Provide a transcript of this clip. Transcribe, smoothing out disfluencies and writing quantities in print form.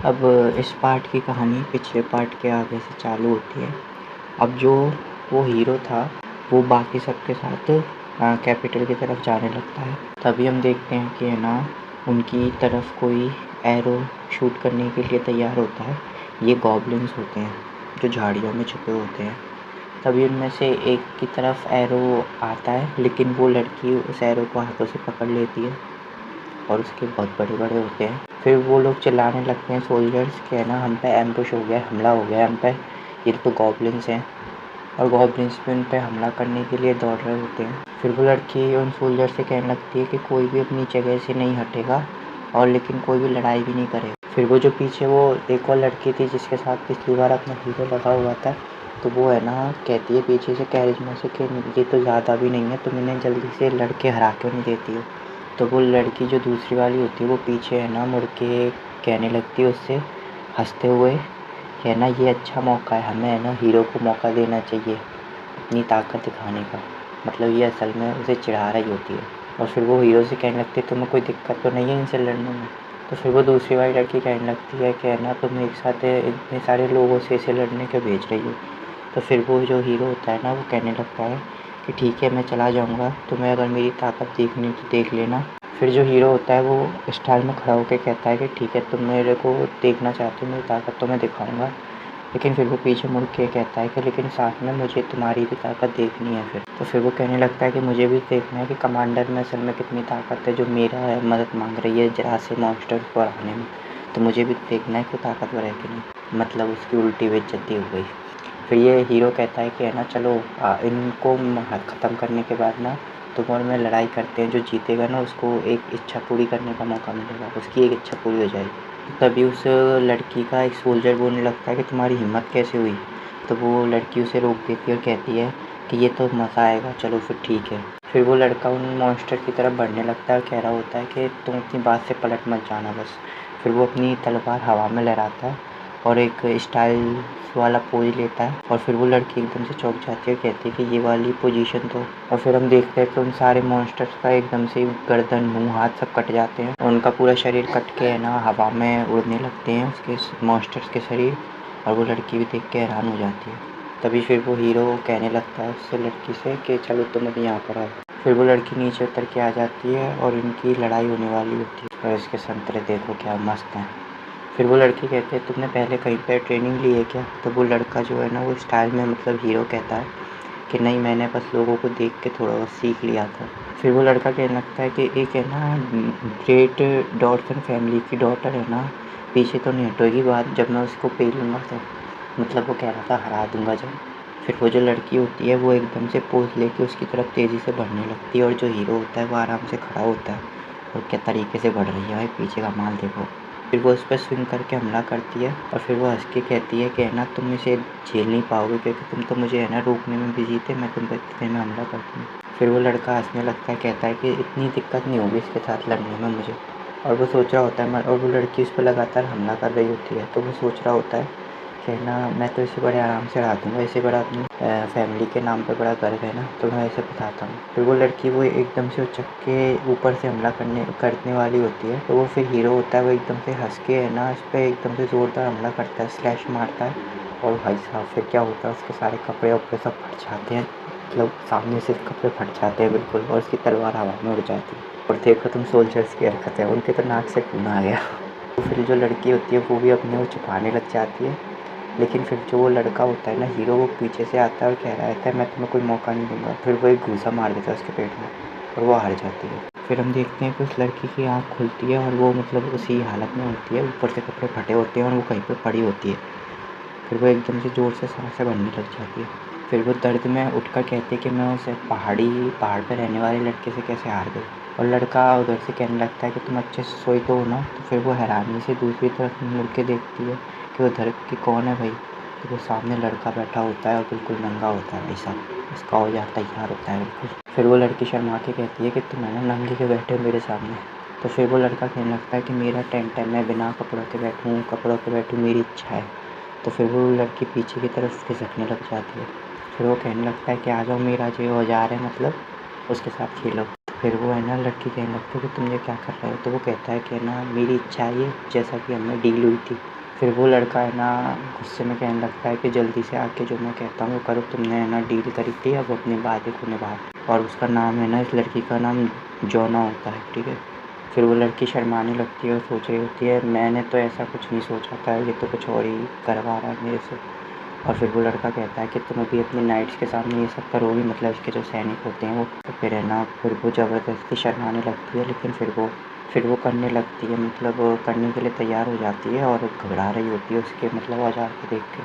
अब इस पार्ट की कहानी पिछले पार्ट के आगे से चालू होती है। अब जो वो हीरो था वो बाकी सबके साथ कैपिटल की तरफ जाने लगता है। तभी हम देखते हैं कि है ना उनकी तरफ कोई एरो शूट करने के लिए तैयार होता है। ये गॉब्लिन्स होते हैं जो झाड़ियों में छुपे होते हैं। तभी उनमें से एक की तरफ एरो आता है, लेकिन वो लड़की उस एरो को हाथों से पकड़ लेती है और उसके बहुत बड़े-बड़े होते हैं। फिर वो लोग चिल्लाने लगते हैं सोल्जर्स कि है ना हम पे एम्बुश हो गया, हमला हो गया हम पे, ये तो गॉब्लिन्स हैं। और गॉब्लिन्स भी उन पे हमला करने के लिए दौड़ रहे होते हैं। फिर वो लड़की उन सोल्जर से कहने लगती है कि कोई भी अपनी जगह से नहीं हटेगा और लेकिन कोई भी लड़ाई भी नहीं करेगा। फिर वो जो पीछे वो एक और लड़की थी जिसके साथ पिछली बार अपना हीरो लगा हुआ था, तो वो है ना कहती है पीछे से कैरिज्मा से कि ये तो ज़्यादा भी नहीं है, तुम इन्हें जल्दी से लड़के हरा क्यों नहीं देती हो। तो वो लड़की जो दूसरी वाली होती है वो पीछे है ना मुड़ के कहने लगती है उससे हंसते हुए कि है ना ये अच्छा मौका है, हमें है ना हीरो को मौका देना चाहिए अपनी ताकत दिखाने का। मतलब ये असल में उसे चिढ़ा रही होती है। और फिर वो हीरो से कहने लगती है तुम्हें कोई दिक्कत तो नहीं है इनसे लड़ने में। तो फिर वो दूसरी वाली लड़की कहने लगती है कि है ना तुम एक साथ इतने सारे लोगों से इसे लड़ने क्यों भेज रही हो। तो फिर वो जो हीरो होता है ना वो कहने लगता है कि ठीक है मैं चला जाऊँगा, तुम्हें अगर मेरी ताकत देखनी तो देख लेना। फिर जो हीरो होता है वो स्टाइल में खड़ा होकर कहता है कि ठीक है तुम मेरे को देखना चाहते हो, मेरी ताकत तो मैं दिखाऊँगा। लेकिन फिर वो पीछे मुड़ के कहता है कि लेकिन साथ में मुझे तुम्हारी भी ताकत देखनी है फिर। तो फिर वो कहने लगता है कि मुझे भी देखना है कि कमांडर में असल में कितनी ताकत है जो मेरा मदद मांग रही है जरा से मॉन्स्टर को हराने में। तो मुझे भी देखना है कि वो ताकतवर है कि नहीं। मतलब उसकी उल्टी बेइज्जती हो गई। फिर ये हीरो कहता है कि है ना चलो इनको ख़त्म करने के बाद ना तुम और मैं लड़ाई करते हैं, जो जीतेगा ना उसको एक इच्छा पूरी करने का मौका मिलेगा, उसकी एक इच्छा पूरी हो जाएगी। तभी उस लड़की का एक सोल्जर बोलने लगता है कि तुम्हारी हिम्मत कैसे हुई। तो वो लड़की उसे रोक देती है और कहती है कि ये तो मज़ा आएगा, चलो फिर ठीक है। फिर वो लड़का उन मॉन्स्टर की तरफ बढ़ने लगता है और कह रहा होता है कि तुम अपनी बात से पलट मत जाना बस। फिर वो अपनी तलवार हवा में लहराता है और एक स्टाइल वाला पोज लेता है और फिर वो लड़की एकदम से चौंक जाती है और कहती है कि ये वाली पोजीशन तो। और फिर हम देखते हैं कि उन सारे मॉन्स्टर्स का एकदम से गर्दन मुंह हाथ सब कट जाते हैं और उनका पूरा शरीर कट के है ना हवा में उड़ने लगते हैं उसके मॉन्स्टर्स के शरीर। और वो लड़की भी देख के हैरान हो जाती है। तभी फिर वो हीरो कहने लगता है उससे लड़की से कि चलो तुम अभी यहाँ पर आओ। फिर वो लड़की नीचे उतर के आ जाती है और इनकी लड़ाई होने वाली होती है और इसके संतरे देखो क्या मस्त हैं। फिर वो लड़की कहती है तुमने पहले कहीं पे ट्रेनिंग ली है क्या। तो वो लड़का जो है ना वो स्टाइल में मतलब हीरो कहता है कि नहीं मैंने बस लोगों को देख के थोड़ा बहुत सीख लिया था। फिर वो लड़का कहने लगता है कि एक है ना ग्रेट डॉटसन फैमिली की डॉटर है ना पीछे तो नहीं हटेगी बात, जब मैं उसको पे लूँगा तो मतलब वो कह रहा था हरा दूँगा जब। फिर वो जो लड़की होती है वो एकदम से पोज़ लेके उसकी तरफ तेज़ी से बढ़ने लगती है और जो हीरो होता है वो आराम से खड़ा होता है और क्या तरीके से बढ़ रही है भाई, पीछे का माल देखो। फिर वो उस पर स्विंग करके हमला करती है और फिर वो हंस के कहती है कि है ना तुम इसे झेल नहीं पाओगे क्योंकि तुम तो मुझे है ना रोकने में बिजी थे, मैं तुम पर इतने में हमला करती हूँ। फिर वो लड़का हंसने लगता है, कहता है कि इतनी दिक्कत नहीं होगी इसके साथ लड़ने में मुझे। और वो सोच रहा होता है और वो लड़की उस पर लगातार हमला कर रही होती है तो वो सोच रहा होता है कि ना मैं तो इसे बड़े आराम से हरा दूँगा, इसे बड़ा अपनी फैमिली के नाम पे बड़ा गर्व है ना, तो मैं इसे बताता हूँ। फिर वो लड़की वो एकदम से उछक के ऊपर से हमला करने वाली होती है तो वो फिर हीरो होता है वो एकदम से हंस के है ना इस पर एकदम से ज़ोरदार हमला करता है, स्लैश मारता है। और भाई साहब फिर क्या होता है उसके सारे कपड़े वपड़े सब फट जाते हैं, मतलब सामने से कपड़े फट जाते हैं बिल्कुल और उसकी तलवार हवा में उड़ जाती है। और देखो तुम सोल्जर्स की हरकत है, उनके तो नाक से खून आ गया। तो फिर जो लड़की होती है वो भी अपने वो छुपाने लग जाती है। लेकिन फिर जो वो लड़का होता है ना हीरो वो पीछे से आता है और कह रहा है मैं तुम्हें कोई मौका नहीं दूंगा। फिर वो एक घूसा मार देता है उसके पेट में और वो हार जाती है। फिर हम देखते हैं कि उस लड़की की आँख खुलती है और वो मतलब उसी हालत में होती है, ऊपर से कपड़े फटे होते हैं और वो कहीं पर पड़ी होती है। फिर वो एकदम से ज़ोर से सांसें भरने लग जाती है। फिर वो दर्द में उठकर कहती है कि मैं उस पहाड़ पर रहने वाले लड़के से कैसे हार गई। और लड़का उधर से कहने लगता है कि तुम अच्छे से सोई तो हो ना। तो फिर वो हैरानी से दूसरी तरफ मुड़ के देखती है कि उधर की कौन है भाई। तो वो सामने लड़का बैठा होता है और बिल्कुल नंगा होता है भाई साहब, उसका औजार तैयार होता है बिल्कुल। फिर वो लड़की शर्मा के कहती है कि तुम है ना नंगे के बैठे हो मेरे सामने। तो फिर वो लड़का कहने लगता है कि मेरा टेंट है, मैं बिना कपड़ों के बैठूँ, कपड़ों के बैठूँ मेरी इच्छा है। तो फिर वो लड़की पीछे की तरफ खिसकने लग जाती है। फिर वो कहने लगता है कि आ जाओ, मेरा जो औजार है मतलब उसके साथ खेलो। फिर वो है ना लड़की कहने लगती है कि तुम ये क्या कर रहे हो, तो वो कहता है कि है ना मेरी इच्छा है ये, जैसा कि हमें डील हुई थी। फिर वो लड़का है ना गुस्से में कहने लगता है कि जल्दी से आके जो मैं कहता हूँ वो करो, तुमने है ना डील करी थी, अब अपनी वादे को निभाओ। और उसका नाम है ना, इस लड़की का नाम जोना होता है, ठीक है। फिर वो लड़की शर्माने लगती है और सोच रही होती है मैंने तो ऐसा कुछ नहीं सोचा था, ये तो कुछ और ही करवा रहा है मेरे से। और फिर वो लड़का कहता है कि तुम अभी अपने नाइट्स के सामने ये सब करोगी, मतलब इसके जो सैनिक होते हैं वो। तो फिर है ना फिर वो ज़बरदस्ती शर्माने लगती है, लेकिन फिर वो करने लगती है, मतलब करने के लिए तैयार हो जाती है और घबरा रही होती है उसके मतलब औजार को देख के।